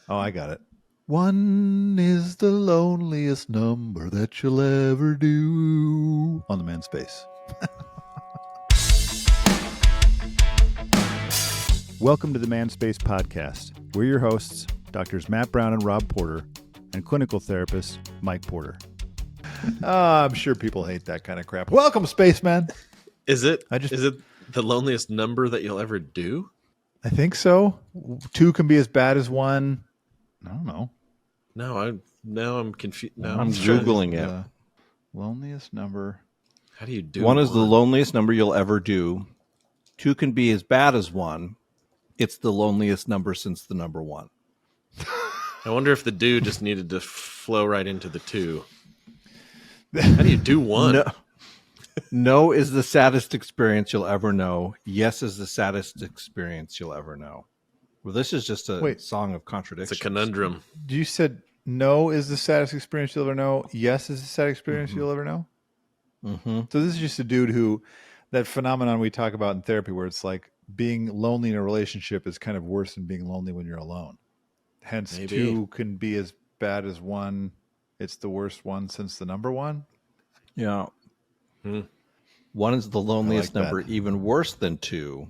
Oh, I got it. One is the loneliest number that you'll ever do on the Manspace. Welcome to the Manspace podcast. We're your hosts, Doctors Matt Brown and Rob Porter, and clinical therapist Mike Porter. I'm sure people hate that kind of crap. Welcome, spaceman. Is it the loneliest number that you'll ever do? I think so. Two can be as bad as one. I don't know. Now I'm confused. Now I'm Googling it. Loneliest number. How do you do one? Is the loneliest number you'll ever do. Two can be as bad as one. It's the loneliest number since the number one. I wonder if the do just needed to flow right into the two. How do you do one? No is the saddest experience you'll ever know. Yes is the saddest experience you'll ever know. Well, this is just a song of contradictions. It's a conundrum. You said no is the saddest experience you'll ever know. Yes is the saddest experience you'll ever know. Mm-hmm. So this is just a dude who, that phenomenon we talk about in therapy where it's like being lonely in a relationship is kind of worse than being lonely when you're alone. Hence, Maybe. Two can be as bad as one. It's the worst one since the number one. Yeah. One is the loneliest like number, that. even worse than two.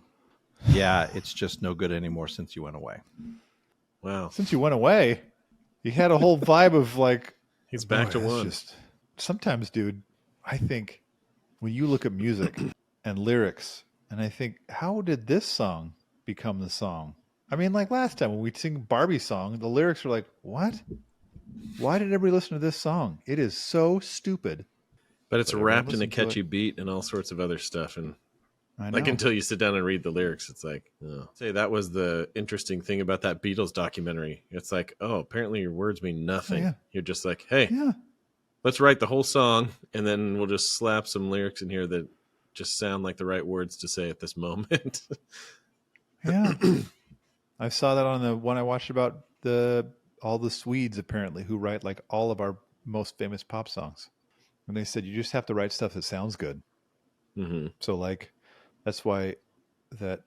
Yeah, it's just no good anymore since you went away. Wow. Since you went away, you had a whole vibe of like, He's back to one. Sometimes, dude, I think when you look at music and lyrics, and I think, how did this song become the song? I mean, like last time when we sing Barbie song, the lyrics are like, what? Why did everybody listen to this song? It is so stupid. But it's But wrapped everyone in a listened to catchy beat and all sorts of other stuff. And I know. like until you sit down and read the lyrics, it's like, oh. Say that was the interesting thing about that Beatles documentary. It's like, oh, apparently your words mean nothing. Oh, yeah. You're just like, hey, Yeah. let's write the whole song and then we'll just slap some lyrics in here that just sound like the right words to say at this moment. Yeah. I saw that on the one I watched about all the Swedes apparently who write like all of our most famous pop songs. And they said you just have to write stuff that sounds good. Mm-hmm. So like that's why that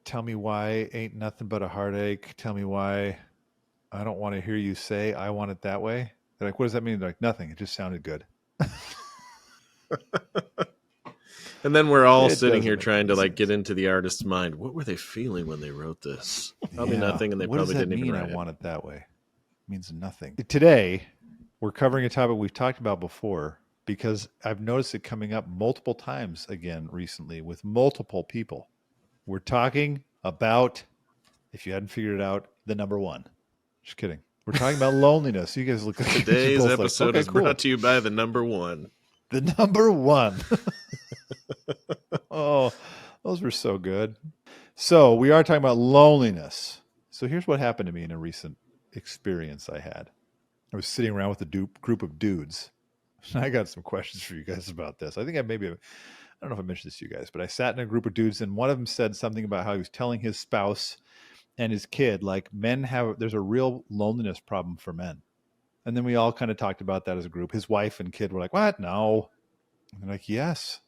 tell me why ain't nothing but a heartache. Tell me why I don't want to hear you say I want it that way. They're like, what does that mean? They're like, nothing. It just sounded good. And then we're all It sitting doesn't here make trying to any like sense. get into the artist's mind. What were they feeling when they wrote this? Probably Yeah. nothing, and they What probably does that didn't mean? even I write it. want it that way. It means nothing. Today, we're covering a topic we've talked about before because I've noticed it coming up multiple times again recently with multiple people. We're talking about, if you hadn't figured it out, the number one. Just kidding. We're talking about loneliness. You guys look. Today's both episode like, okay, is cool. brought to you by the number one. The number one. Oh, those were so good. So we are talking about loneliness. So here's what happened to me in a recent experience I had. I was sitting around with a group of dudes. I got some questions for you guys about this. I think I don't know if I mentioned this to you guys, but I sat in a group of dudes and one of them said something about how he was telling his spouse and his kid, like there's a real loneliness problem for men. And then we all kind of talked about that as a group. His wife and kid were like, what? No. And they're like, yes.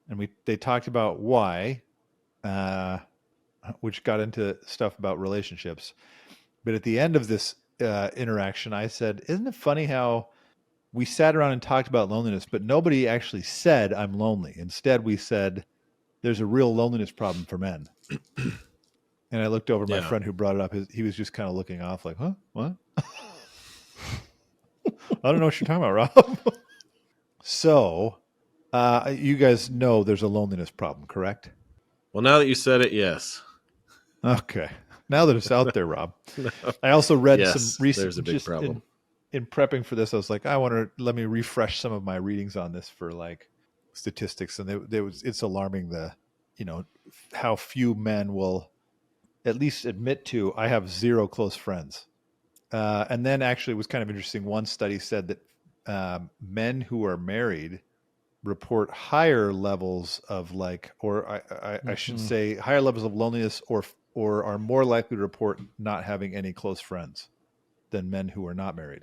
And they talked about why, which got into stuff about relationships. But at the end of this interaction, I said, isn't it funny how we sat around and talked about loneliness, but nobody actually said I'm lonely. Instead, we said there's a real loneliness problem for men. And I looked over at my friend who brought it up. He was just kind of looking off like, huh? What? I don't know what you're talking about, Rob. So, you guys know there's a loneliness problem, correct? Well, now that you said it, yes. Okay. Now that it's out there, Rob. No. I also read some recent. There's a big problem. In prepping for this, I was like, let me refresh some of my readings on this for like statistics, and it's alarming how few men will at least admit to I have zero close friends. And then actually it was kind of interesting. One study said that men who are married report higher levels of I should say higher levels of loneliness or are more likely to report not having any close friends than men who are not married,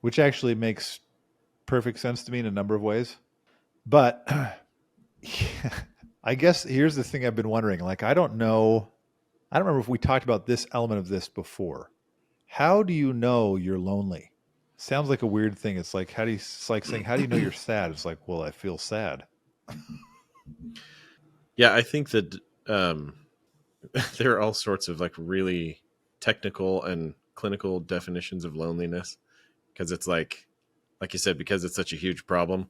which actually makes perfect sense to me in a number of ways. But I guess here's the thing I've been wondering. Like, I don't remember if we talked about this element of this before. how do you know you're lonely? Sounds like a weird thing. It's like, it's like saying, how do you know you're sad? It's like, well, I feel sad. Yeah, I think that there are all sorts of like really technical and clinical definitions of loneliness, because it's like you said, because it's such a huge problem.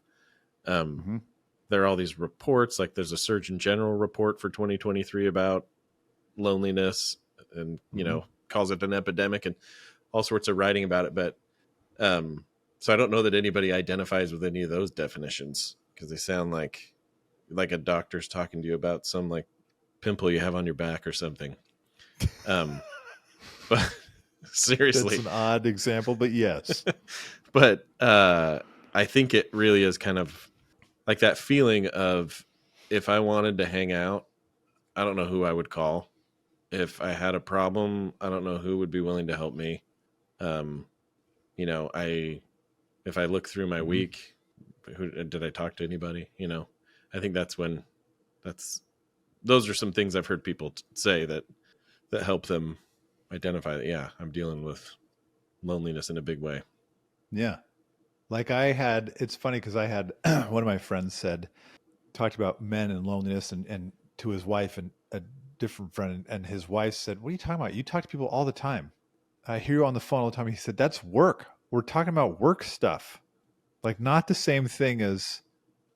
Mm-hmm. There are all these reports, like there's a Surgeon General report for 2023 about loneliness, and calls it an epidemic, and all sorts of writing about it. But so I don't know that anybody identifies with any of those definitions, because they sound like a doctor's talking to you about some like pimple you have on your back or something. But seriously, That's an odd example, but yes. But I think it really is kind of like that feeling of, if I wanted to hang out, I don't know who I would call. If I had a problem, I don't know who would be willing to help me. If I look through my week, did I talk to anybody? I think those are some things I've heard people say that help them identify that, yeah, I'm dealing with loneliness in a big way. Yeah. Like it's funny because I had one of my friends talked about men and loneliness and to his wife, and a different friend, and his wife said, what are you talking about? You talk to people all the time. I hear you on the phone all the time. He said, that's work. We're talking about work stuff. Like, not the same thing as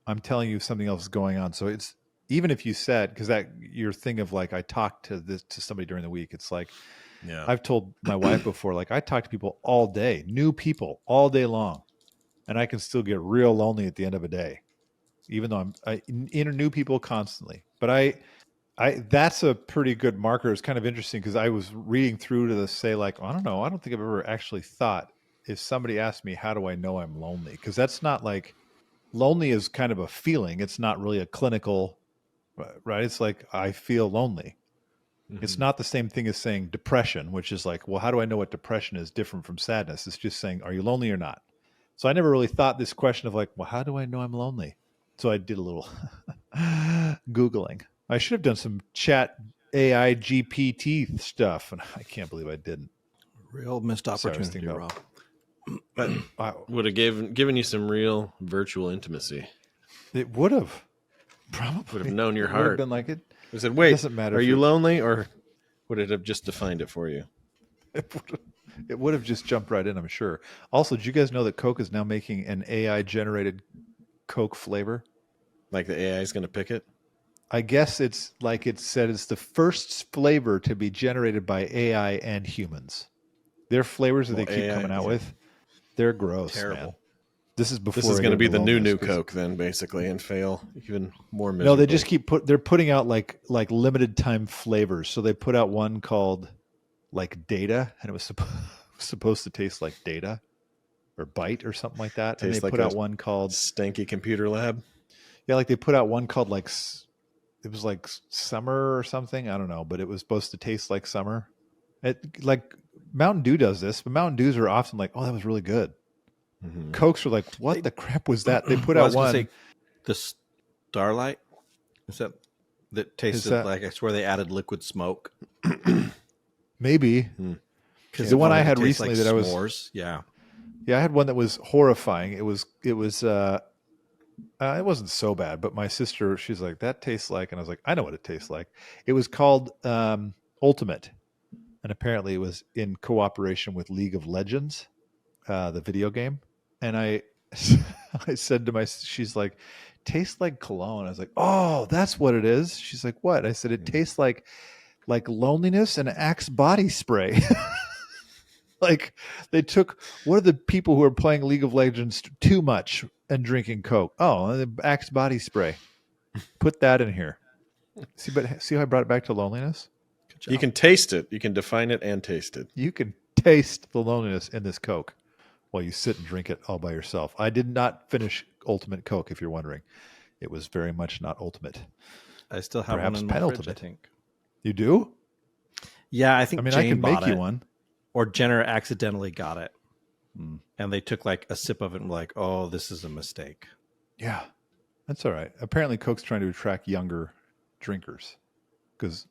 I'm telling you something else is going on. So it's, even if you said, because that your thing of like, I talked to somebody during the week, it's like, Yeah, I've told my wife before, like I talk to people all day, new people all day long, and I can still get real lonely at the end of a day, even though I enter new people constantly. But that's a pretty good marker. It's kind of interesting because I was reading through to say like, I don't know, I don't think I've ever actually thought, if somebody asked me, how do I know I'm lonely? Because that's not like, lonely is kind of a feeling. It's not really a clinical, right? It's like, I feel lonely. It's not the same thing as saying depression, which is like, well, how do I know what depression is different from sadness? It's just saying, are you lonely or not? So I never really thought this question of like, well, how do I know I'm lonely? So I did a little Googling. I should have done some chat AI GPT stuff, and I can't believe I didn't. Real missed opportunity, Rob. But would have given you some real virtual intimacy. It would have. Probably. Would have known your It would have heart. been like it. I said, wait, doesn't matter are if you you're- lonely, or would it have just defined it for you? It would have just jumped right in, I'm sure. Also, did you guys know that Coke is now making an AI generated Coke flavor? Like the AI is going to pick it? I guess it's like it said, it's the first flavor to be generated by AI and humans. Their flavors that they keep AI, coming out with, they're gross. Terrible. Man. This is before. This is going to be the new loneliness, Coke then, basically, and fail even more miserably. No, they just they're putting out like limited time flavors. So they put out one called like Data, and it was supposed to taste like Data or Bite or something like that. And they put out one called Stanky Computer Lab. Yeah, like they put out one called like, it was like Summer or something. I don't know, but it was supposed to taste like summer. Like Mountain Dew does this, but Mountain Dews are often like, oh, that was really good. Mm-hmm. Cokes are like, what the crap was that? They put out one. The Starlight, is that tasted like, I swear they added liquid smoke. Maybe. Because the one I had recently like that s'mores. I was, yeah, I had one that was horrifying. It wasn't so bad, but my sister, she's like, that tastes like, and I was like, I know what it tastes like. It was called Ultimate, and apparently it was in cooperation with League of Legends, the video game. And I said to she's like, tastes like cologne. I was like, oh, that's what it is. She's like, what? I said, it tastes like loneliness and Axe body spray. Like they took, what are the people who are playing League of Legends too much and drinking Coke? Oh, the Axe body spray. Put that in here. See how I brought it back to loneliness? You can taste it. You can define it and taste it. You can taste the loneliness in this Coke while you sit and drink it all by yourself. I did not finish Ultimate Coke, if you're wondering. It was very much not ultimate. I still have Perhaps one in my penultimate. fridge, I think. You do? Yeah, I think I mean, Jane I can bought make you it, one. or Jenner accidentally got it. And they took like a sip of it and were like, oh, this is a mistake. Yeah, that's all right. Apparently Coke's trying to attract younger drinkers because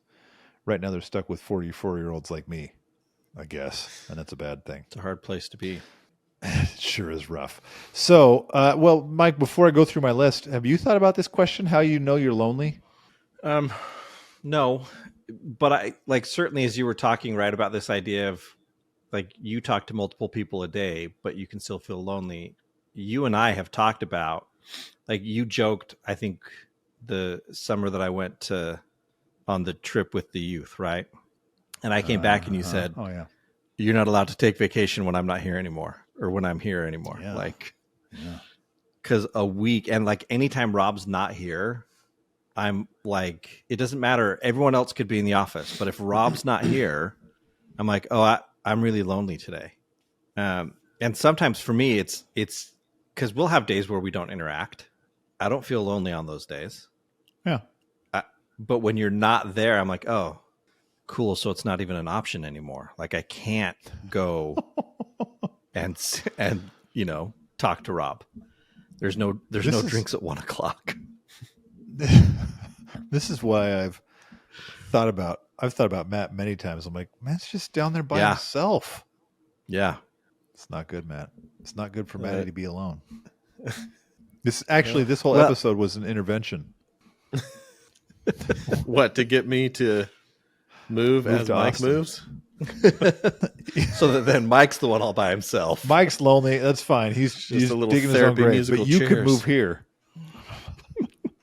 right now they're stuck with 44-year-olds like me. I guess, and that's a bad thing. It's a hard place to be. It sure is rough. So, well, Mike, before I go through my list, have you thought about this question? How you know you're lonely? No, but I like certainly as you were talking right about this idea of like you talk to multiple people a day, but you can still feel lonely. You and I have talked about like you joked, I think the summer that I went to on the trip with the youth, right? And I came back and you said, "Oh yeah, you're not allowed to take vacation when I'm not here anymore or when I'm here anymore." Yeah. Like, yeah." because a week and like anytime Rob's not here, I'm like, it doesn't matter. Everyone else could be in the office, but if Rob's not here, I'm like, oh, I'm really lonely today. And sometimes for me, it's because we'll have days where we don't interact. I don't feel lonely on those days. Yeah. But when you're not there, I'm like, oh, cool. So it's not even an option anymore. Like I can't go and talk to Rob. There's no drinks at 1:00. This is why I've thought about Matt many times. I'm like, Matt's just down there by himself. Yeah. It's not good, Matt. It's not good for Matty to be alone. This whole episode was an intervention. What, to get me to move as to Mike Austin. moves? So that then Mike's the one all by himself. Mike's lonely. That's fine. He's a little digging his own therapy grave. musical But you could chairs. move here.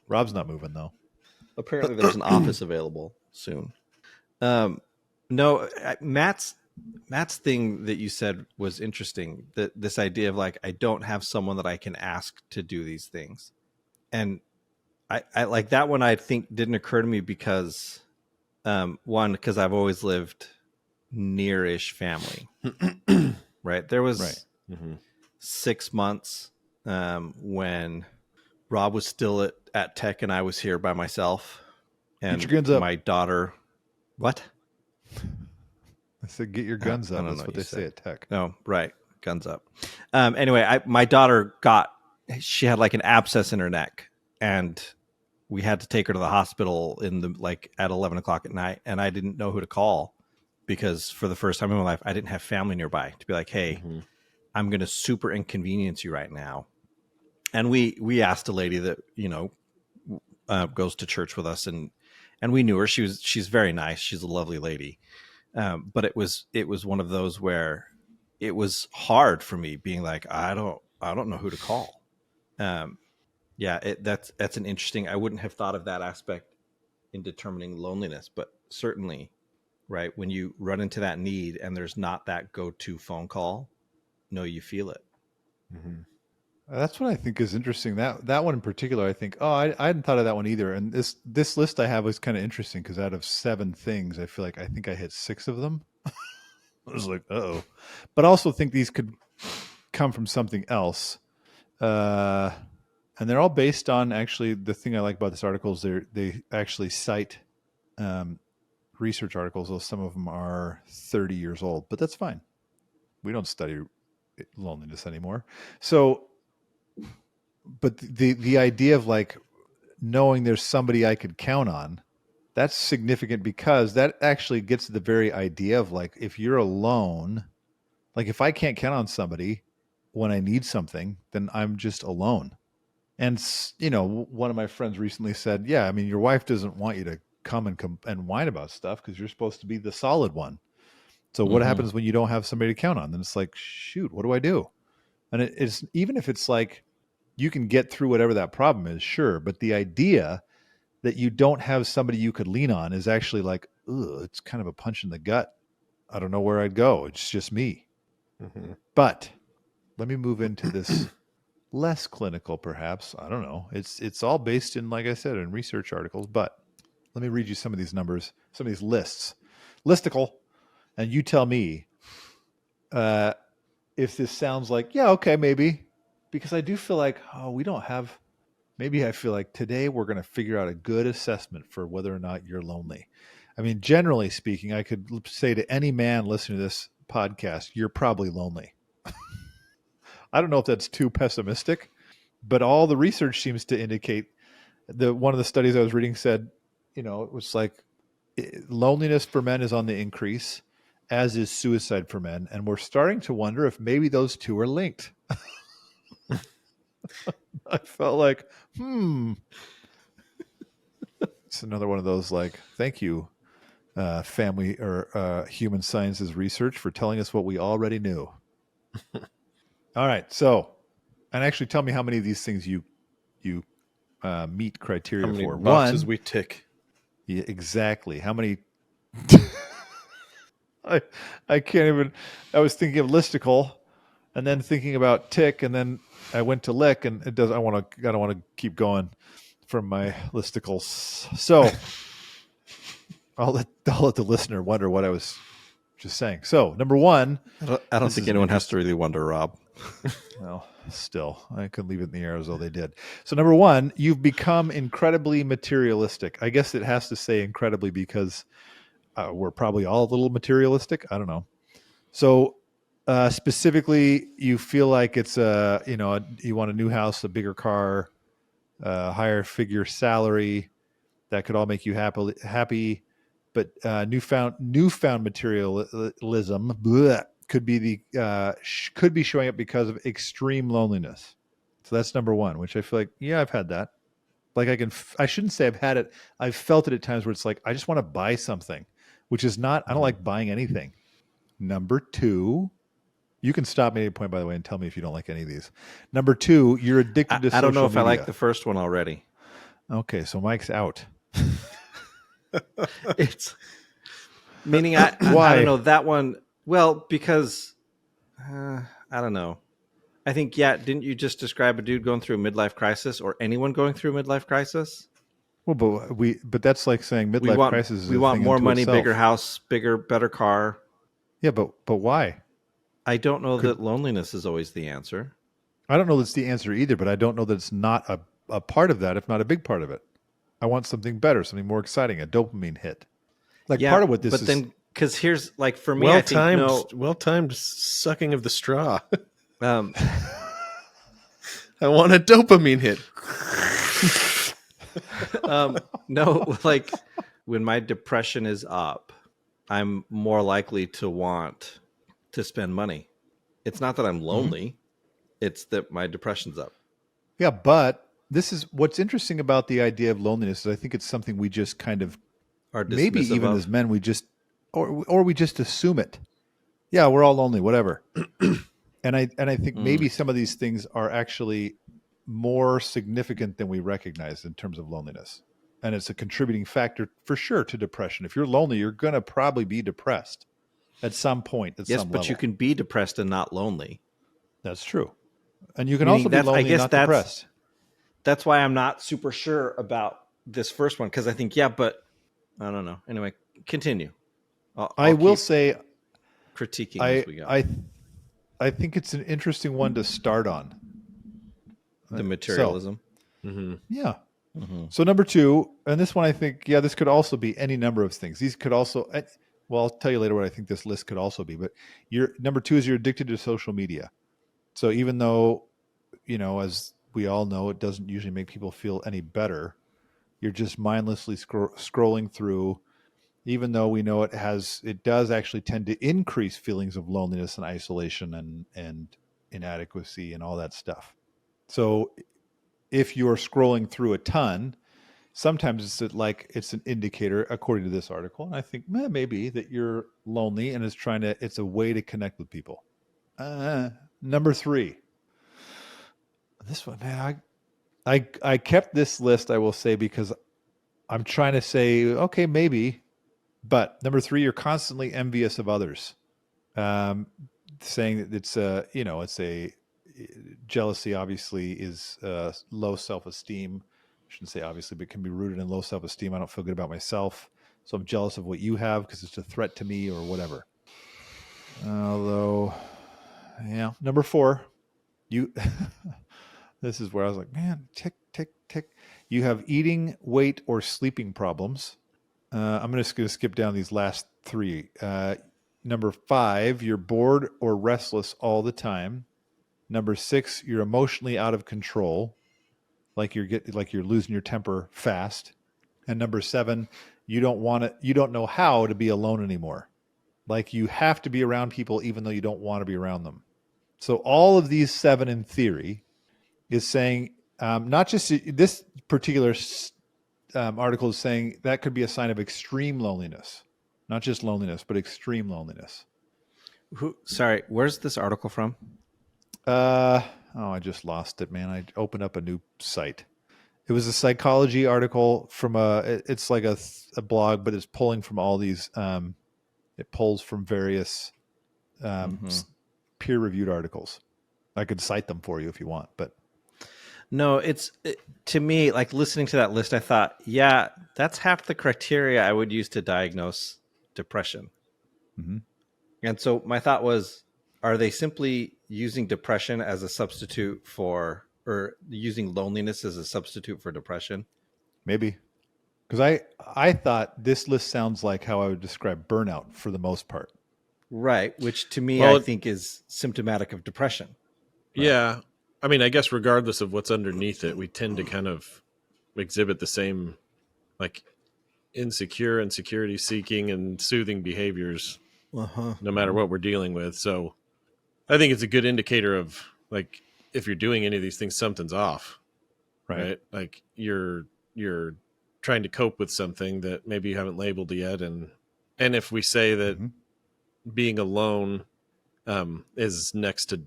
Rob's not moving though. Apparently, there's an office available soon. No, Matt's thing that you said was interesting. That this idea of like I don't have someone that I can ask to do these things, and I like that one. I think didn't occur to me because one, because I've always lived near-ish family. Right, there was 6 months when Rob was still at Tech and I was here by myself. And Get your guns up. My daughter, what? I said, get your guns I up. don't That's know what what they you say at Tech. No, right. Guns up. Anyway, my daughter she had like an abscess in her neck and we had to take her to the hospital at 11:00 at night. And I didn't know who to call because for the first time in my life, I didn't have family nearby to be like, hey, I'm going to super inconvenience you right now. And we asked a lady that, goes to church with us and we knew her. She's very nice. She's a lovely lady. But it was one of those where it was hard for me being like, I don't know who to call. That's an interesting, I wouldn't have thought of that aspect in determining loneliness, but certainly, right, when you run into that need and there's not that go-to phone call, you feel it. Mm-hmm. That's what I think is interesting. That one in particular, I think, I hadn't thought of that one either. And this list I have was kind of interesting because out of 7 things, I feel like I think I hit 6 of them. I was like, uh-oh. But I also think these could come from something else. And they're all based on, actually, the thing I like about this article is they actually cite research articles, though some of them are 30 years old. But that's fine. We don't study loneliness anymore. So, but the idea of like knowing there's somebody I could count on, that's significant because that actually gets to the very idea of like, if you're alone, like if I can't count on somebody when I need something, then I'm just alone. And, one of my friends recently said, yeah, I mean, your wife doesn't want you to come and whine about stuff because you're supposed to be the solid one. So what happens when you don't have somebody to count on? Then it's like, shoot, what do I do? And it's, even if it's like, you can get through whatever that problem is, sure. But the idea that you don't have somebody you could lean on is actually like, ugh, it's kind of a punch in the gut. I don't know where I'd go. It's just me. Mm-hmm. But let me move into this less clinical, perhaps. I don't know. It's all based in, like I said, in research articles. But let me read you some of these numbers, some of these lists. Listicle. And you tell me if this sounds like, yeah, okay, maybe. Because I do feel like, maybe I feel like today we're going to figure out a good assessment for whether or not you're lonely. I mean, generally speaking, I could say to any man listening to this podcast, you're probably lonely. I don't know if that's too pessimistic, but all the research seems to indicate one of the studies I was reading said, it was like loneliness for men is on the increase as is suicide for men. And we're starting to wonder if maybe those two are linked. I felt like, it's another one of those like, thank you, family or human sciences research for telling us what we already knew. All right. So, and actually tell me how many of these things you meet criteria How many for. boxes One, we tick? yeah, exactly. How many? I can't even. I was thinking of listicle, and then thinking about tick, and then I went to lick, and it does. I don't want to keep going from my listicles. So I'll let the listener wonder what I was just saying. So number one, I don't this think is an anyone has to really wonder, Rob. well, still, I could leave it in the air as though they did. So number one, you've become incredibly materialistic. I guess it has to say incredibly because we're probably all a little materialistic. I don't know. So specifically, you feel like it's you want a new house, a bigger car, a higher figure salary. That could all make you happy. But newfound materialism could be could be showing up because of extreme loneliness. So that's number one, which I feel like, yeah, I've had that. Like I shouldn't say I've had it. I've felt it at times where it's like I just want to buy something, which is not. I don't like buying anything. Number two, you can stop me at any point, by the way, and tell me if you don't like any of these. Number two, you're addicted to I don't know if social I like media. the first one already. Okay, so Mike's out. It's meaning I Why? don't know that one. Well, because I don't know. I think didn't you just describe a dude going through a midlife crisis, or anyone going through a midlife crisis? Well, but that's like saying midlife crisis is we a want thing more unto money, itself. bigger house, better car. Yeah, but why? I don't know that loneliness is always the answer. I don't know that's the answer either, but I don't know that it's not a part of that, if not a big part of it. I want something better, something more exciting, a dopamine hit. Like part of what this but is. Then because here's like for me, I think well-timed sucking of the straw. I want a dopamine hit. No, like when my depression is up, I'm more likely to want to spend money. It's not that I'm lonely. It's that my depression's up. Yeah, but this is what's interesting about the idea of loneliness is I think it's something we just kind of Are maybe dismissive even of. as men we just or we just assume it. Yeah, we're all lonely, whatever. and I think maybe some of these things are actually more significant than we recognize in terms of loneliness. And it's a contributing factor for sure to depression. If you're lonely, you're going to probably be depressed at some point, at some level. Yes, but you can be depressed and not lonely. That's true. And you can also be lonely and not depressed. That's why I'm not super sure about this first one, because I think, but I don't know. Anyway, continue. I will say critiquing as we go. I think it's an interesting one to start on. The materialism. Yeah. So number two, and this one I think, this could also be any number of things. These could also, well, I'll tell you later what I think this list could also be. But number two is you're addicted to social media. So even though, as we all know, it doesn't usually make people feel any better, you're just mindlessly scrolling through. Even though we know it does actually tend to increase feelings of loneliness and isolation and inadequacy and all that stuff. So if you're scrolling through a ton, sometimes it's an indicator, according to this article, and I think maybe that you're lonely and it's a way to connect with people. Number three, this one, man, I kept this list, I will say, because I'm trying to say, okay, maybe. But number three, you're constantly envious of others, saying that it's a jealousy. Obviously, is low self-esteem. I shouldn't say obviously, but it can be rooted in low self-esteem. I don't feel good about myself, so I'm jealous of what you have because it's a threat to me or whatever. Although, number four, you. This is where I was like, man, tick, tick, tick. You have eating, weight, or sleeping problems. I'm just going to skip down these last three. Number five, you're bored or restless all the time. Number six, you're emotionally out of control, like you're losing your temper fast. And number seven, you don't know how to be alone anymore. like you have to be around people even though you don't want to be around them. So all of these 7 in theory is saying, not just this particular article is saying that could be a sign of extreme loneliness, not just loneliness, but extreme loneliness. Sorry, where's this article from? I just lost it, man. I opened up a new site. It was a psychology article from it's like a blog, but it's pulling from all these, it pulls from various peer-reviewed articles. I could cite them for you if you want, but no, to me, like listening to that list, I thought, yeah, that's half the criteria I would use to diagnose depression. Mm-hmm. And so my thought was, are they simply using depression as a substitute for, or using loneliness as a substitute for depression? Maybe. Because I thought this list sounds like how I would describe burnout for the most part. Right, which to me, Well, I think is symptomatic of depression. Right. Yeah. I mean, I guess regardless of what's underneath it, we tend to kind of exhibit the same, like, insecure and security seeking and soothing behaviors, no matter what we're dealing with. So I think it's a good indicator of, like, if you're doing any of these things, something's off, right? Like you're trying to cope with something that maybe you haven't labeled yet. And if we say that being alone is next to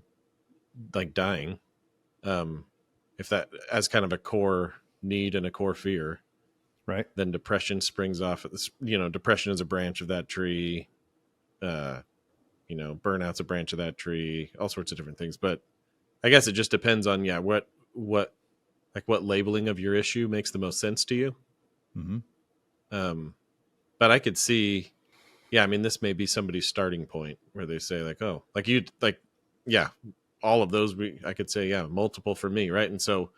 like dying, if that as kind of a core need and a core fear, right, then depression springs off at this. Depression is a branch of that tree. Burnout's a branch of that tree. All sorts of different things, but I guess it just depends on what labeling of your issue makes the most sense to you. But I could see, I mean, this may be somebody's starting point where they say like, oh, like you, like, yeah, all of those, I could say, yeah, multiple for me. Right. And so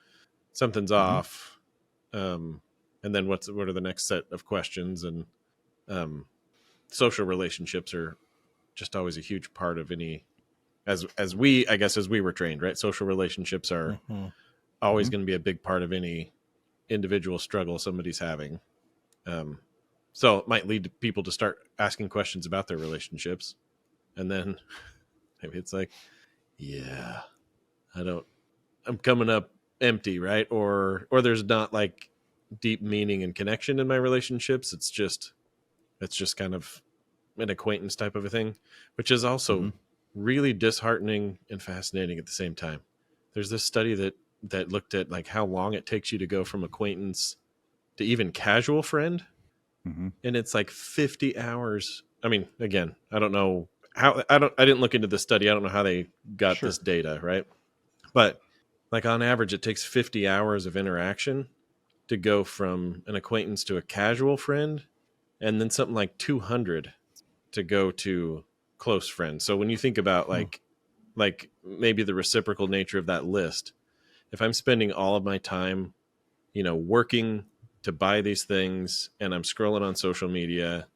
something's off. And then what are the next set of questions? And social relationships are just always a huge part of any, as we were trained, right? Social relationships are always going to be a big part of any individual struggle somebody's having. So it might lead to people to start asking questions about their relationships. And then maybe it's like, yeah, I'm coming up empty, right? Or there's not like deep meaning and connection in my relationships. It's just kind of an acquaintance type of a thing, which is also really disheartening and fascinating at the same time. There's this study that looked at like how long it takes you to go from acquaintance to even casual friend. And it's like 50 hours. I mean, again, I don't know how, I didn't look into the study. I don't know how they got this data, right? But like on average, it takes 50 hours of interaction to go from an acquaintance to a casual friend, and then something like 200 to go to close friends. So when you think about like maybe the reciprocal nature of that list, if I'm spending all of my time, working to buy these things and I'm scrolling on social media,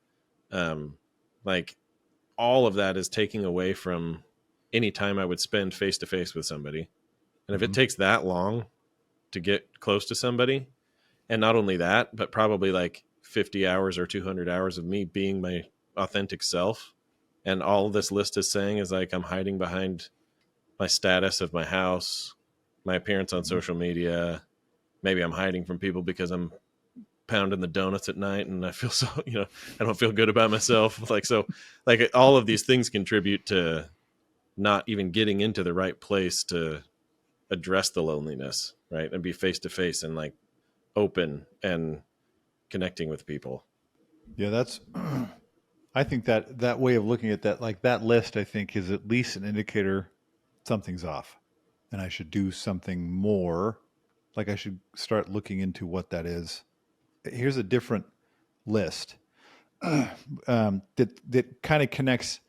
like all of that is taking away from any time I would spend face to face with somebody. And if it takes that long to get close to somebody, and not only that, but probably like 50 hours or 200 hours of me being my authentic self, and all this list is saying is like I'm hiding behind my status of my house, my appearance on social media. Maybe I'm hiding from people because I'm pounding the donuts at night and I feel so, I don't feel good about myself. Like, so like all of these things contribute to not even getting into the right place to address the loneliness, right? And be face to face and like open and connecting with people. Yeah, that's I think that way of looking at that, like that list, I think is at least an indicator something's off and I should do something more. Like I should start looking into what that is. Here's a different list that kind of connects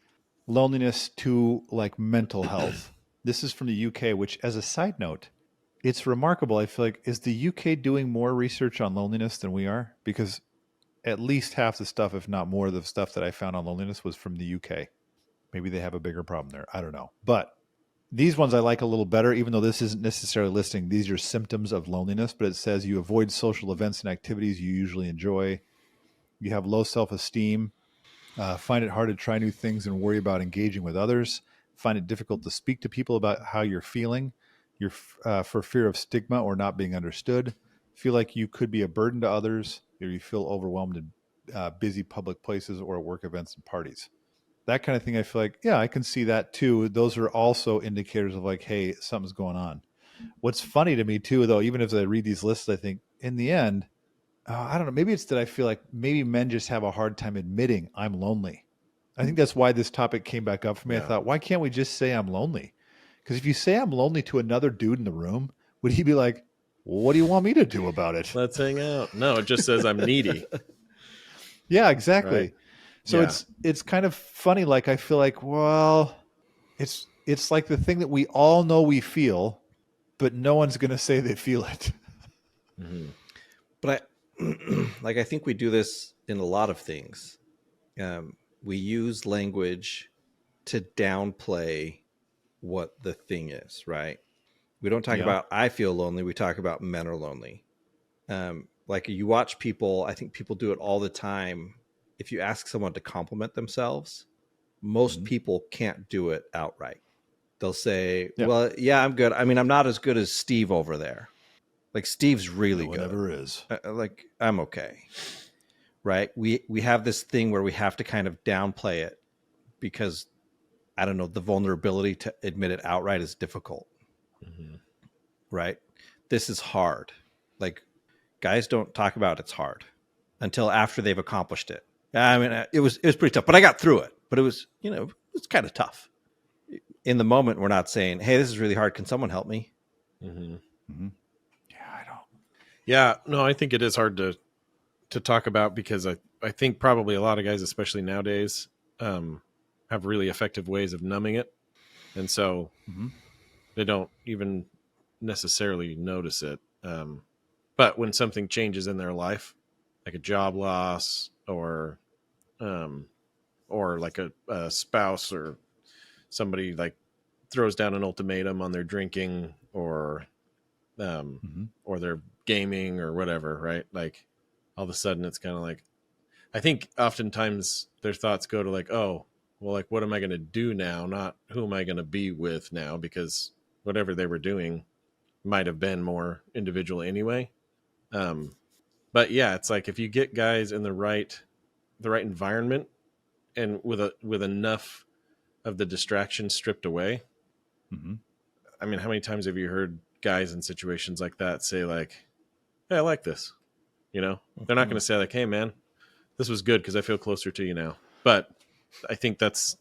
loneliness to like mental health. This is from the UK, which, as a side note, it's remarkable. I feel like, is the UK doing more research on loneliness than we are? Because at least half the stuff, if not more of the stuff that I found on loneliness was from the UK. Maybe they have a bigger problem there. I don't know. But these ones I like a little better, even though this isn't necessarily listing these are symptoms of loneliness, but it says you avoid social events and activities you usually enjoy. You have low self-esteem. Find it hard to try new things and worry about engaging with others. Find it difficult to speak to people about how you're feeling. You're for fear of stigma or not being understood. Feel like you could be a burden to others, or you feel overwhelmed in busy public places or at work events and parties. That kind of thing, I feel like, yeah, I can see that too. Those are also indicators of like, hey, something's going on. What's funny to me too, though, even as I read these lists, I think in the end, I don't know, maybe it's that I feel like maybe men just have a hard time admitting I'm lonely. I think that's why this topic came back up for me. I Yeah. thought, why can't we just say I'm lonely? Because if you say I'm lonely to another dude in the room, would he be like, well, what do you want me to do about it? Let's hang out. No, it just says I'm needy. Yeah, exactly. Right? So Yeah. it's kind of funny. Like I feel like, well, it's like the thing that we all know we feel, but no one's going to say they feel it. Mm-hmm. But I think we do this in a lot of things. We use language to downplay what the thing is, right? We don't talk Yeah. about I feel lonely. We talk about men are lonely. Like you watch people, I think people do it all the time. If you ask someone to compliment themselves, most people can't do it outright. They'll say, Yeah. well, yeah, I'm good. I mean, I'm not as good as Steve over there. Like Steve's really No one good. ever is. Like I'm okay. Right. We have this thing where we have to kind of downplay it because I don't know, the vulnerability to admit it outright is difficult. Mm-hmm. Right. This is hard. Like guys don't talk about it's hard until after they've accomplished it. I mean, it was pretty tough, but I got through it. But it was, it's kind of tough. In the moment, we're not saying, "Hey, this is really hard. Can someone help me?" Mm-hmm. Mm-hmm. Yeah, I don't. Yeah, no, I think it is hard to talk about because I think probably a lot of guys, especially nowadays, have really effective ways of numbing it, and so they don't even necessarily notice it. But when something changes in their life, like a job loss or like a spouse or somebody like throws down an ultimatum on their drinking or their gaming or whatever, right? Like all of a sudden it's kind of like, I think oftentimes their thoughts go to like, oh, well, like, what am I going to do now? Not who am I going to be with now? Because whatever they were doing might have been more individual anyway. But yeah, it's like if you get guys in the right environment and with enough of the distractions stripped away. Mm-hmm. I mean, how many times have you heard guys in situations like that say like, hey, I like this, they're not going to say like, hey man, this was good because I feel closer to you now. But I think that's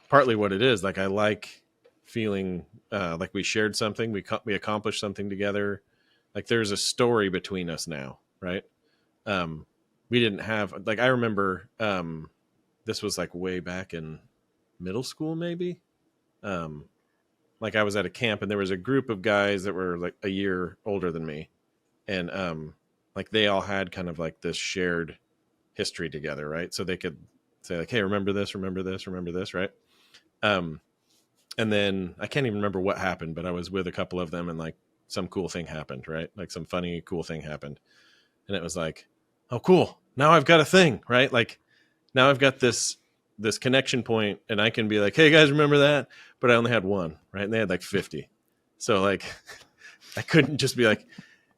partly what it is. Like, I like feeling like we shared something, we accomplished something together. Like there's a story between us now. Right. We didn't have, like, I remember this was like way back in middle school, maybe. Like I was at a camp and there was a group of guys that were like a year older than me. And like they all had kind of like this shared history together, right? So they could say like, hey, remember this, right? And then I can't even remember what happened, but I was with a couple of them and like some cool thing happened, right? Like some funny, cool thing happened. And it was like, oh, cool. Now I've got a thing, right? Like now I've got this connection point and I can be like, hey guys, remember that? But I only had one, right? And they had like 50. So like I couldn't just be like,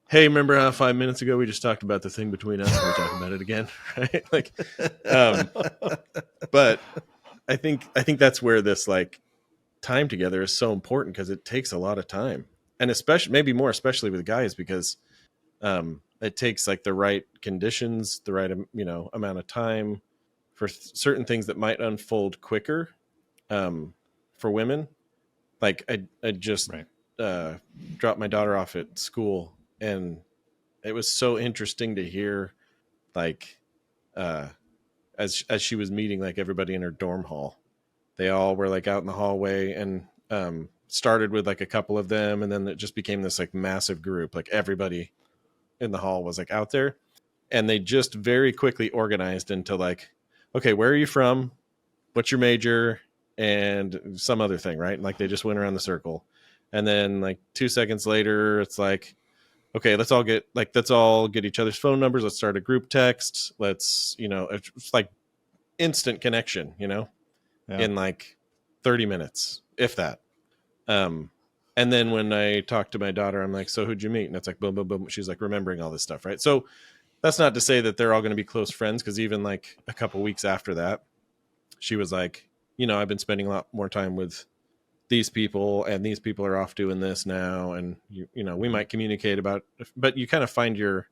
hey, remember how 5 minutes ago we just talked about the thing between us and we're talking about it again, right? Like, but I think that's where this like time together is so important because it takes a lot of time, and especially maybe more especially with guys because it takes like the right conditions, the right amount of time for certain things that might unfold quicker. For women, like I just dropped my daughter off at school, and it was so interesting to hear like as she was meeting like everybody in her dorm hall. They all were like out in the hallway and started with like a couple of them, and then it just became this like massive group. Like everybody in the hall was like out there, and they just very quickly organized into like, okay, where are you from? What's your major? And some other thing, right? And like they just went around the circle. And then like 2 seconds later, it's like, okay, let's all get each other's phone numbers. Let's start a group text. Let's, it's like instant connection, Yeah. in like 30 minutes, if that. And then when I talk to my daughter, I'm like, so who'd you meet? And it's like, boom, boom, boom. She's like remembering all this stuff, right? So that's not to say that they're all going to be close friends, because even like a couple weeks after that, she was like, I've been spending a lot more time with these people, and these people are off doing this now, and we might communicate about, but you kind of find your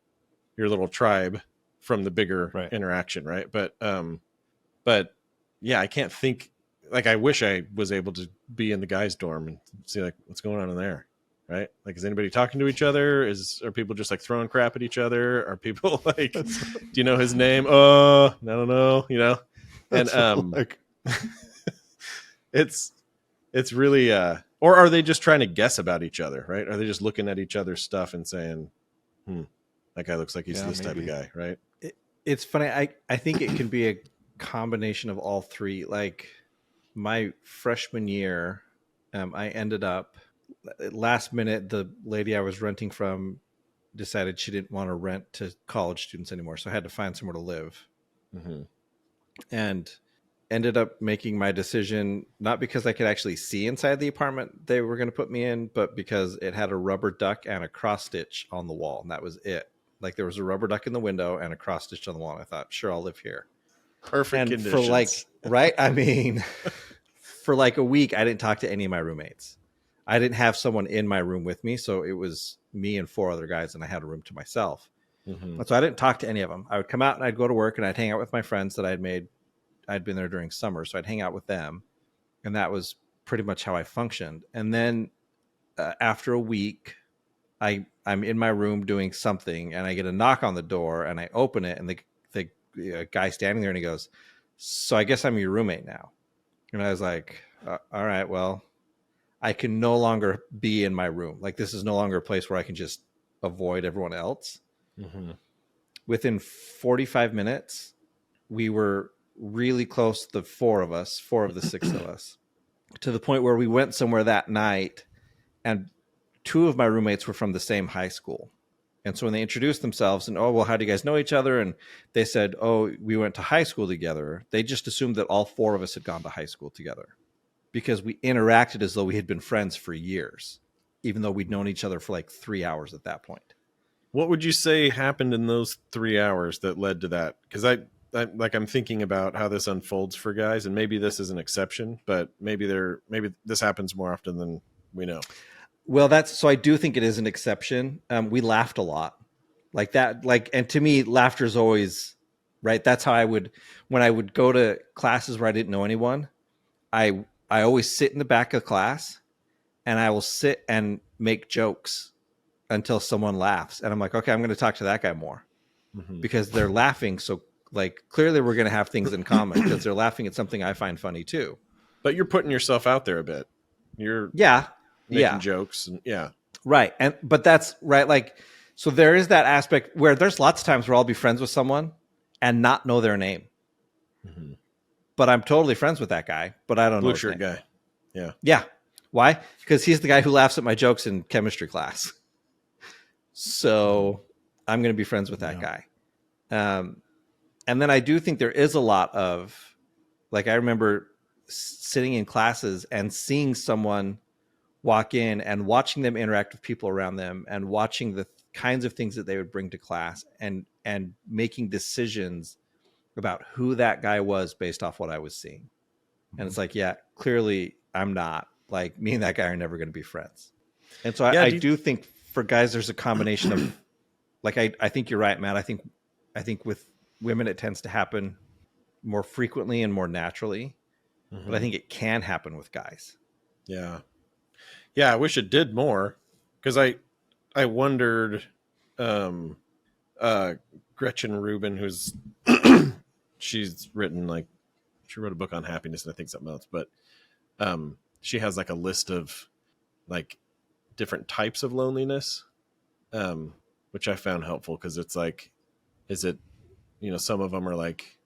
little tribe from the bigger Right. interaction, right? But yeah, I can't think, like, I wish I was able to be in the guys' dorm and see like what's going on in there, right? Like, is anybody talking to each other? Are people just like throwing crap at each other? Are people like, do you know his name? I don't know, and like, it's really or are they just trying to guess about each other, right? Are they just looking at each other's stuff and saying, that guy looks like he's this type of guy, right? It's funny. I think it can be a combination of all three. Like my freshman year, I ended up last minute, the lady I was renting from decided she didn't want to rent to college students anymore. So I had to find somewhere to live. Mm-hmm. And ended up making my decision not because I could actually see inside the apartment they were going to put me in, but because it had a rubber duck and a cross stitch on the wall, and that was it. Like there was a rubber duck in the window and a cross stitch on the wall, and I thought, sure, I'll live here. Perfect And conditions. for like, right? I mean, for like a week, I didn't talk to any of my roommates. I didn't have someone in my room with me, so it was me and 4 other guys, and I had a room to myself. Mm-hmm. So I didn't talk to any of them. I would come out and I'd go to work, and I'd hang out with my friends that I'd made. I'd been there during summer, so I'd hang out with them, and that was pretty much how I functioned. And then after a week, I'm in my room doing something, and I get a knock on the door, and I open it, and the guy standing there, and he goes, "So I guess I'm your roommate now." And I was like, "All right, well, I can no longer be in my room. Like this is no longer a place where I can just avoid everyone else." Mm-hmm. Within 45 minutes, we were really close, the 4 of the 6 of us, to the point where we went somewhere that night, and 2 of my roommates were from the same high school. And so when they introduced themselves and, "Oh, well, how do you guys know each other?" And they said, "Oh, we went to high school together," they just assumed that all 4 of us had gone to high school together, because we interacted as though we had been friends for years, even though we'd known each other for like 3 hours at that point. What would you say happened in those 3 hours that led to that? Because I'm thinking about how this unfolds for guys, and maybe this is an exception, but maybe this happens more often than we know. Well, so I do think it is an exception. We laughed a lot, like that. Like, and to me, laughter is always right. That's how when I would go to classes where I didn't know anyone, I always sit in the back of class, and I will sit and make jokes until someone laughs, and I'm like, okay, I'm going to talk to that guy more, because they're laughing. So like clearly we're going to have things in common, because they're laughing at something I find funny too. But you're putting yourself out there a bit. You're making jokes, and right. But that's right. Like, so there is that aspect where there's lots of times where I'll be friends with someone and not know their name, but I'm totally friends with that guy, but I don't know blue his shirt name. guy. Yeah. Why? Because he's the guy who laughs at my jokes in chemistry class. So I'm going to be friends with that guy. And then I do think there is a lot of, like, I remember sitting in classes and seeing someone walk in and watching them interact with people around them, and watching the kinds of things that they would bring to class, and making decisions about who that guy was based off what I was seeing. And it's like, yeah, clearly I'm not. Like, me and that guy are never going to be friends. And so I do think for guys, there's a combination of, like, I think you're right, Matt. I think with women, it tends to happen more frequently and more naturally, but I think it can happen with guys. Yeah. Yeah. I wish it did more, because I wondered, Gretchen Rubin, who's, she wrote a book on happiness, and I think something else, but, she has like a list of like different types of loneliness, which I found helpful, because it's like, is it, some of them are like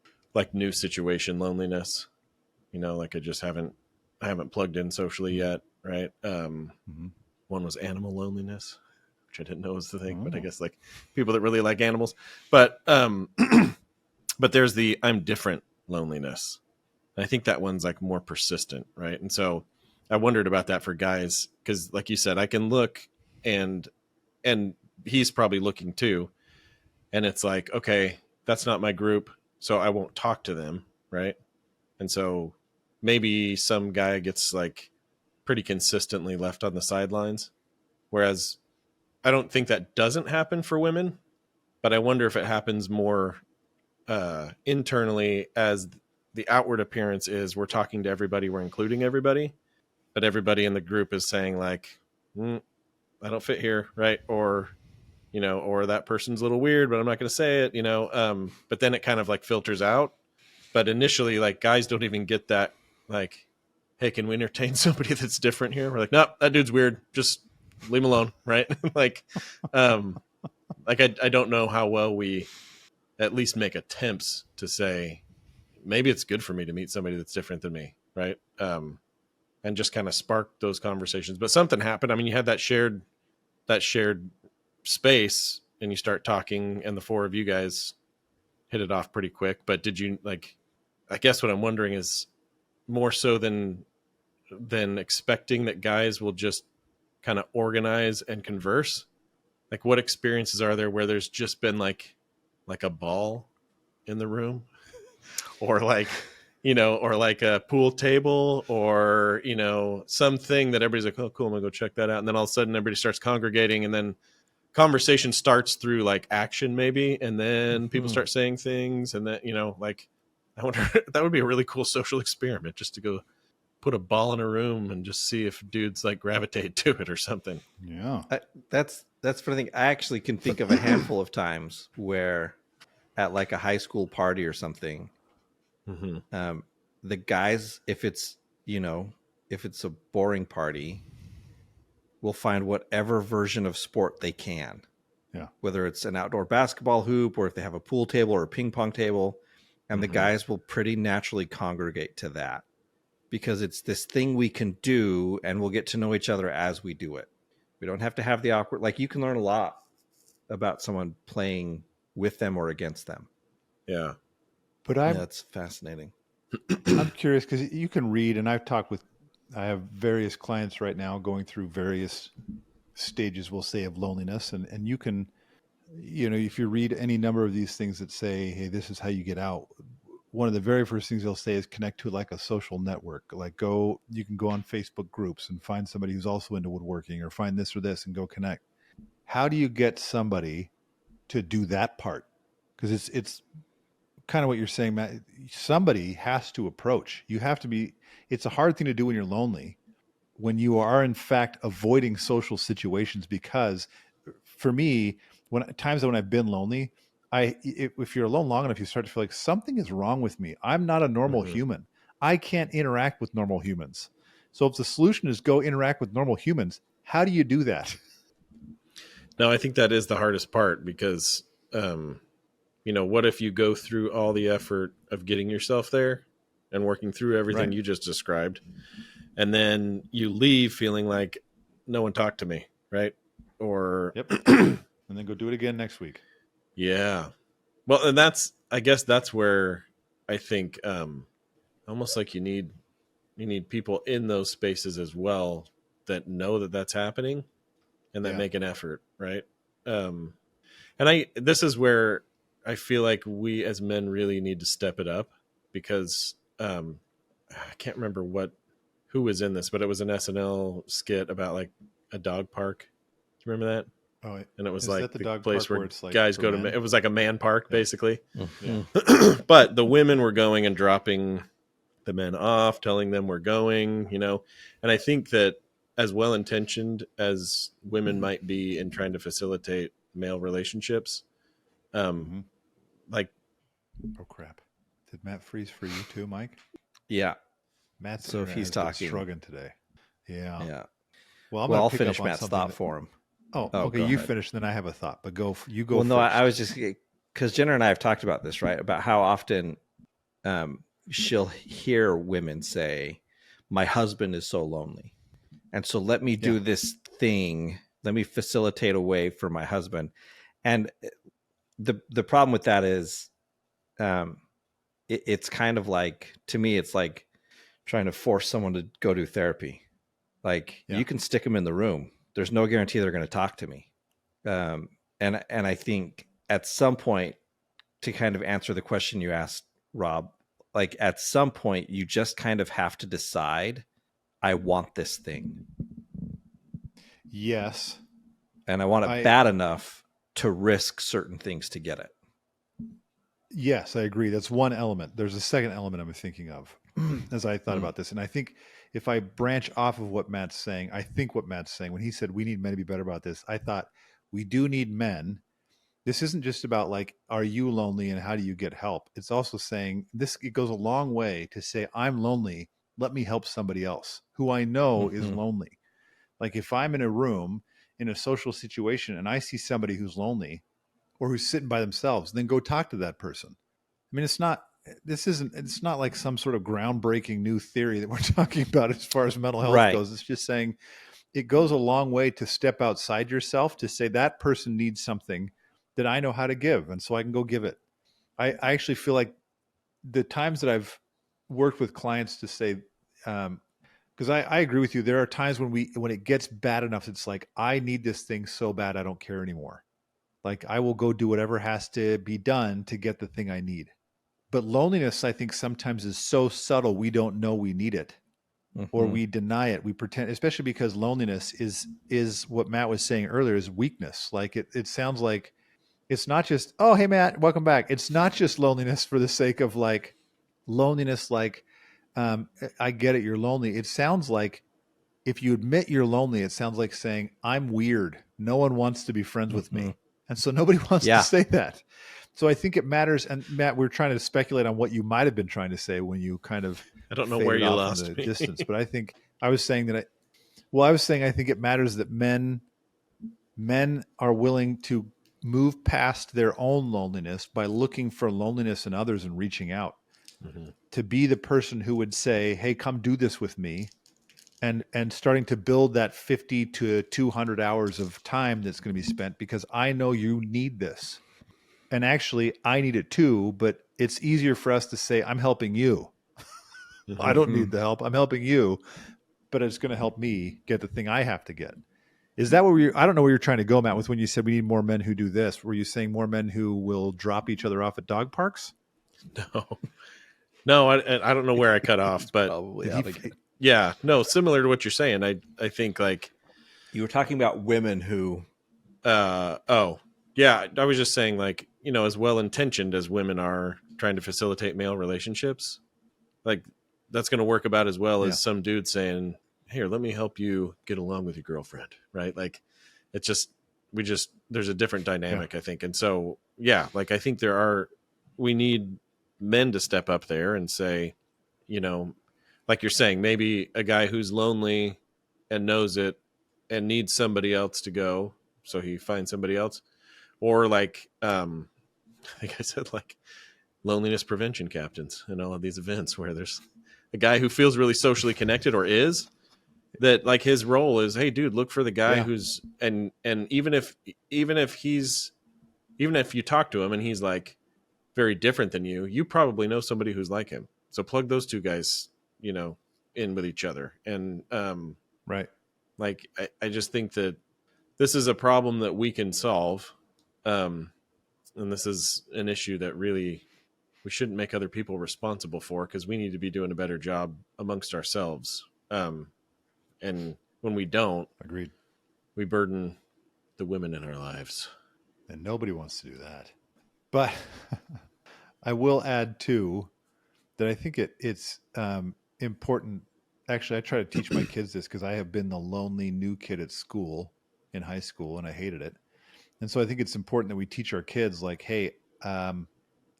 new situation loneliness, like I haven't plugged in socially yet, right? One was animal loneliness, which I didn't know was the thing, but I guess like people that really like animals. But but there's the I'm different loneliness. And I think that one's like more persistent, right? And so I wondered about that for guys, because like you said, I can look and he's probably looking too, and it's like, okay, that's not my group, so I won't talk to them, right? And so maybe some guy gets like pretty consistently left on the sidelines, whereas I don't think that doesn't happen for women, but I wonder if it happens more internally, as the outward appearance is we're talking to everybody, we're including everybody, but everybody in the group is saying like, I don't fit here, right? Or, you know, or that person's a little weird, but I'm not going to say it, you know. But then it kind of like filters out. But initially, like, guys don't even get that, like, hey, can we entertain somebody that's different here? We're like, no, that dude's weird. Just leave him alone, right? like, I don't know how well we at least make attempts to say, maybe it's good for me to meet somebody that's different than me, right? And just kind of spark those conversations. But something happened. I mean, you had that shared space, and you start talking, and the four of you guys hit it off pretty quick. But did you, like, I guess what I'm wondering is, more so than expecting that guys will just kind of organize and converse, like, what experiences are there where there's just been like a ball in the room, or like, you know, or like a pool table, or, you know, something that everybody's like, oh cool, I'm gonna go check that out, and then all of a sudden everybody starts congregating, and then conversation starts through like action maybe, and then people start saying things, and then, you know, like, I wonder, that would be a really cool social experiment, just to go put a ball in a room and just see if dudes like gravitate to it or something. Yeah. That's funny thing. I actually can think of a handful of times where at like a high school party or something, the guys, if it's, you know, if it's a boring party, will find whatever version of sport they can. Yeah. Whether it's an outdoor basketball hoop, or if they have a pool table or a ping pong table, and the guys will pretty naturally congregate to that, because it's this thing we can do, and we'll get to know each other as we do it. We don't have to have the awkward, like, you can learn a lot about someone playing with them or against them. Yeah. But that's fascinating. I'm curious, because you can read, and I have various clients right now going through various stages, we'll say, of loneliness. And you can, you know, if you read any number of these things that say, hey, this is how you get out, one of the very first things they'll say is connect to like a social network. Like, you can go on Facebook groups and find somebody who's also into woodworking, or find this or this and go connect. How do you get somebody to do that part? Because it's kind of what you're saying, Matt. Somebody has to approach. You have to be, it's a hard thing to do when you're lonely, when you are in fact avoiding social situations. Because for me, when I've been lonely, if you're alone long enough, you start to feel like something is wrong with me. I'm not a normal human. I can't interact with normal humans. So if the solution is go interact with normal humans, how do you do that? No, I think that is the hardest part, because, you know, what if you go through all the effort of getting yourself there and working through everything you just described, and then you leave feeling like no one talked to me, right? Or and then go do it again next week. Yeah. Well, and I guess that's where I think, almost like you need people in those spaces as well, that know that that's happening, and that make an effort, right? And this is where I feel like we as men really need to step it up, because I can't remember who was in this, but it was an SNL skit about like a dog park. Do you remember that? Oh, and it was is like that the the dog place park where it's like guys go men? to. It was like a man park, basically. Yeah. But the women were going and dropping the men off, telling them we're going, you know. And I think that, as well intentioned as women might be in trying to facilitate male relationships, like, oh crap, did Matt freeze for you too, Mike? Yeah. Matt's so if he's talking, struggling today. Yeah. Well, I'll finish Matt's thought for him. Oh, okay. You finish, then I have a thought, but you go. Well, first. No, I was just, because Jenna and I have talked about this, right? About how often she'll hear women say, "My husband is so lonely, and so let me do this thing. Let me facilitate a way for my husband." And the problem with that is, it's kind of like, to me, it's like trying to force someone to go do therapy. Like, Yeah. you can stick them in the room. There's no guarantee they're going to talk to me. And I think at some point, to kind of answer the question you asked, Rob, like at some point you just kind of have to decide, I want this thing. Yes. And I want it bad enough to risk certain things to get it. Yes, I agree. That's one element. There's a second element I'm thinking of as I thought about this. And I think if I branch off of what Matt's saying, I think what Matt's saying when he said we need men to be better about this, I thought we do need men. This isn't just about like, are you lonely and how do you get help? It's also saying this, it goes a long way to say, I'm lonely. Let me help somebody else who I know is lonely. Like if I'm in a room in a social situation and I see somebody who's lonely or who's sitting by themselves, then go talk to that person. I mean, it's not like some sort of groundbreaking new theory that we're talking about as far as mental health goes. It's just saying it goes a long way to step outside yourself to say that person needs something that I know how to give. And so I can go give it. I actually feel like the times that I've worked with clients to say, because I agree with you, there are times when it gets bad enough, it's like, I need this thing so bad, I don't care anymore. Like I will go do whatever has to be done to get the thing I need. But loneliness, I think sometimes is so subtle, we don't know we need it. Or we deny it. We pretend, especially because loneliness is what Matt was saying earlier, is weakness. Like it sounds like it's not just, oh, hey, Matt, welcome back. It's not just loneliness for the sake of like loneliness. Like, I get it. You're lonely. It sounds like if you admit you're lonely, it sounds like saying, I'm weird. No one wants to be friends with me. And so nobody wants to say that. So I think it matters. And Matt, we're trying to speculate on what you might have been trying to say when you kind of, I don't know where you lost in the me. distance, but I think I was saying that I was saying I think it matters that men are willing to move past their own loneliness by looking for loneliness in others and reaching out to be the person who would say, hey, come do this with me. And starting to build that 50 to 200 hours of time that's going to be spent because I know you need this. And actually, I need it too, but it's easier for us to say, I'm helping you. I don't need the help. I'm helping you, but it's going to help me get the thing I have to get. Is that what I don't know where you're trying to go, Matt, with when you said we need more men who do this. Were you saying more men who will drop each other off at dog parks? No, I don't know where I cut off, but yeah, no, similar to what you're saying. I think like you were talking about women who, oh yeah, I was just saying like, you know, as well intentioned as women are trying to facilitate male relationships, like that's going to work about as well as some dude saying, here, let me help you get along with your girlfriend. Right. Like it's just, there's a different dynamic, I think. And so, yeah, like I think we need men to step up there and say, you know, like you're saying, maybe a guy who's lonely and knows it and needs somebody else to go. So he finds somebody else, or like, I think I said like loneliness prevention captains and all of these events where there's a guy who feels really socially connected or is that like his role is, hey dude, look for the guy who's, and even if you talk to him and he's like very different than you probably know somebody who's like him. So plug those two guys, you know, in with each other. And, right. Like, I just think that this is a problem that we can solve. And this is an issue that really we shouldn't make other people responsible for, because we need to be doing a better job amongst ourselves. And when we don't, agreed, we burden the women in our lives. And nobody wants to do that. But I will add too that I think it's important. Actually, I try to teach my kids this because I have been the lonely new kid at school in high school and I hated it. And so I think it's important that we teach our kids like, hey,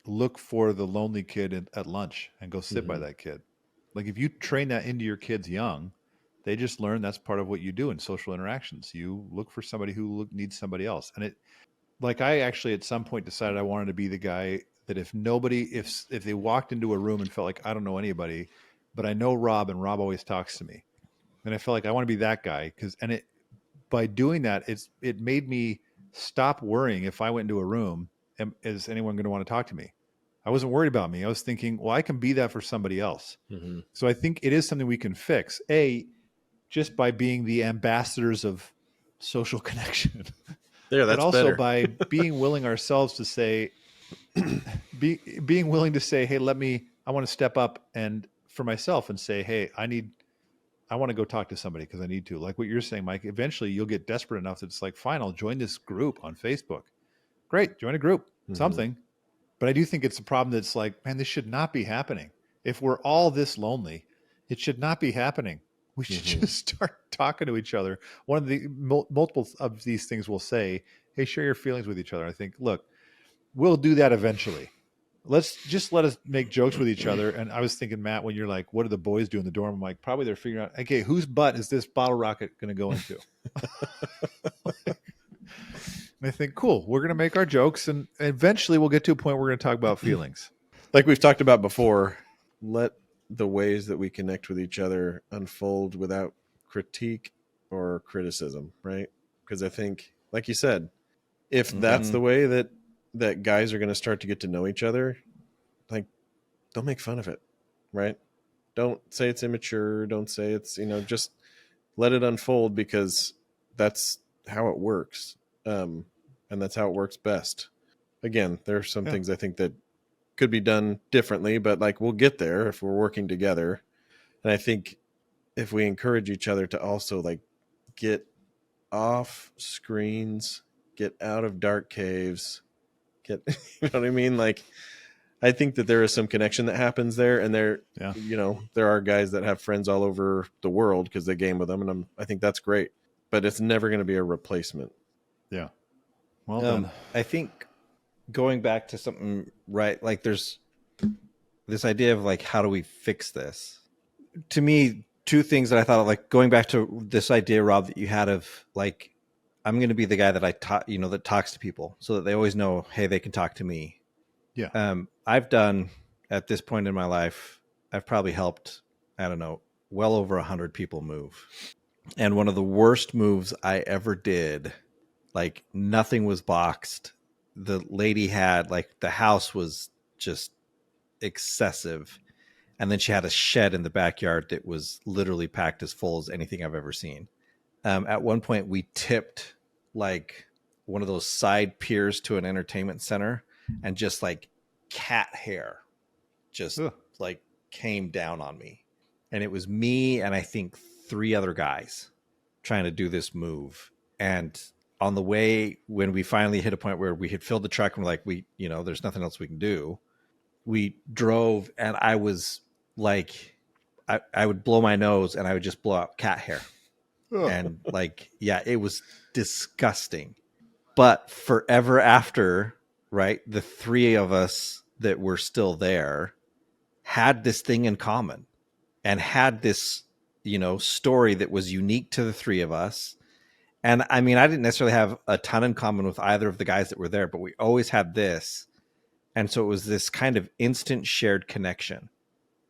look for the lonely kid at lunch and go sit by that kid. Like if you train that into your kids young, they just learn that's part of what you do in social interactions. You look for somebody who needs somebody else. And like I actually at some point decided I wanted to be the guy that if they walked into a room and felt like I don't know anybody, but I know Rob and Rob always talks to me. And I felt like I want to be that guy by doing that, it made me stop worrying if I went into a room, is anyone going to want to talk to me? I wasn't worried about me. I was thinking, well, I can be that for somebody else. Mm-hmm. So I think it is something we can fix. Just by being the ambassadors of social connection, Yeah, but that's also better. by being willing ourselves to say, being willing to say, hey, I want to step up and for myself and say, hey, I want to go talk to somebody because I need to. Like what you're saying, Mike, eventually you'll get desperate enough that it's like, fine, I'll join this group on Facebook. Great, join a group, something. But I do think it's a problem that's like, man, this should not be happening. If we're all this lonely, it should not be happening. We should just start talking to each other. One of the multiple of these things will say, hey, share your feelings with each other. I think, look, we'll do that eventually. Let us make jokes with each other. And I was thinking, Matt, when you're like, what do the boys do in the dorm? I'm like, probably they're figuring out, okay, whose butt is this bottle rocket going to go into? And I think, cool, we're going to make our jokes and eventually we'll get to a point where we're going to talk about feelings. Like we've talked about before, let the ways that we connect with each other unfold without critique or criticism, right? Because I think, like you said, if that's the way that guys are going to start to get to know each other, like, don't make fun of it, right? Don't say it's immature. Don't say it's, just let it unfold, because that's how it works. And that's how it works best. Again, there are some things I think that could be done differently, but like we'll get there if we're working together. And I think if we encourage each other to also like get off screens, get out of dark caves, you know what I mean? Like, I think that there is some connection that happens there, and there are guys that have friends all over the world because they game with them, and I think that's great, but it's never going to be a replacement. Yeah. Well done. I think going back to something, right, like there's this idea of like, how do we fix this? To me, two things that I thought of, like going back to this idea, Rob, that you had of like, I'm going to be the guy that that talks to people so that they always know, hey, they can talk to me. Yeah. I've done, at this point in my life, I've probably helped, I don't know, well over 100 people move. And one of the worst moves I ever did, like nothing was boxed. The lady had, like, the house was just excessive. And then she had a shed in the backyard that was literally packed as full as anything I've ever seen. At one point, we tipped like one of those side piers to an entertainment center, and just like cat hair just like came down on me. And it was me and I think 3 other guys trying to do this move. And on the way, when we finally hit a point where we had filled the truck and we're like, there's nothing else we can do, we drove, and I was like, I would blow my nose and I would just blow out cat hair. And like, yeah, it was disgusting. But forever after, right, the 3 of us that were still there had this thing in common and had this, story that was unique to the 3 of us. And I mean, I didn't necessarily have a ton in common with either of the guys that were there, but we always had this. And so it was this kind of instant shared connection,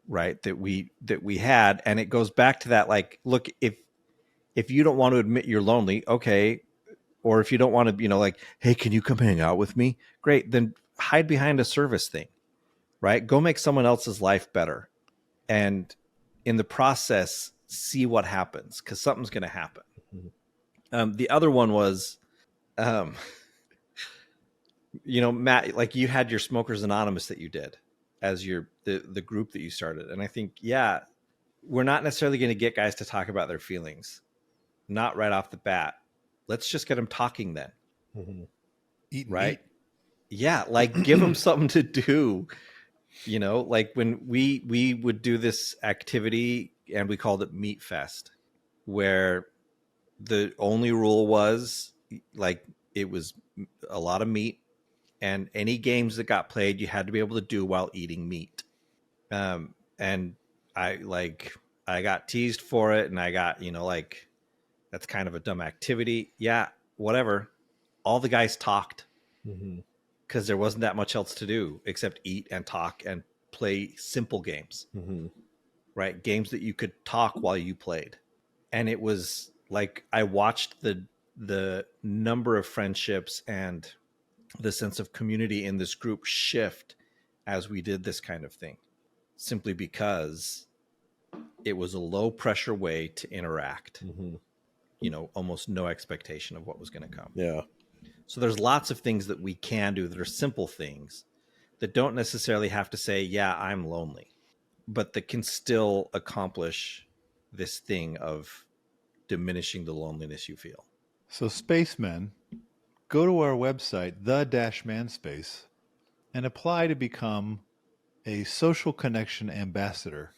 right, that we had. And it goes back to that, like, look, if you don't want to admit you're lonely, okay, or if you don't want to, like, hey, can you come hang out with me? Great, then hide behind a service thing, right? Go make someone else's life better. And in the process, see what happens, because something's going to happen. The other one was, Matt, like you had your Smokers Anonymous that you did as the group that you started. And I think, yeah, we're not necessarily going to get guys to talk about their feelings, not right off the bat. Let's just get them talking then. Eat right? meat. Yeah, like give them something to do. Like when we would do this activity and we called it Meat Fest, where the only rule was like it was a lot of meat, and any games that got played you had to be able to do while eating meat. And I got teased for it, and I got, like, that's kind of a dumb activity. Yeah, whatever. All the guys talked because there wasn't that much else to do except eat and talk and play simple games, right? Games that you could talk while you played. And it was like, I watched the number of friendships and the sense of community in this group shift as we did this kind of thing, simply because it was a low pressure way to interact. You know, almost no expectation of what was going to come. Yeah. So there's lots of things that we can do that are simple things that don't necessarily have to say, yeah, I'm lonely, but that can still accomplish this thing of diminishing the loneliness you feel. So spacemen, go to our website, the-manspace, and apply to become a social connection ambassador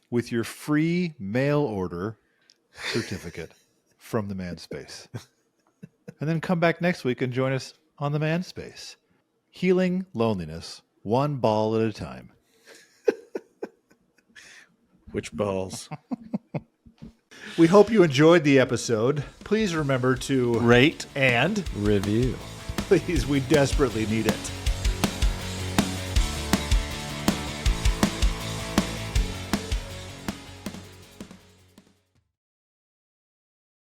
with your free mail order certificate from the Manspace. And then come back next week and join us on the Manspace. Healing loneliness, one ball at a time. Which balls? We hope you enjoyed the episode. Please remember to Rate and Review. please, we desperately need it.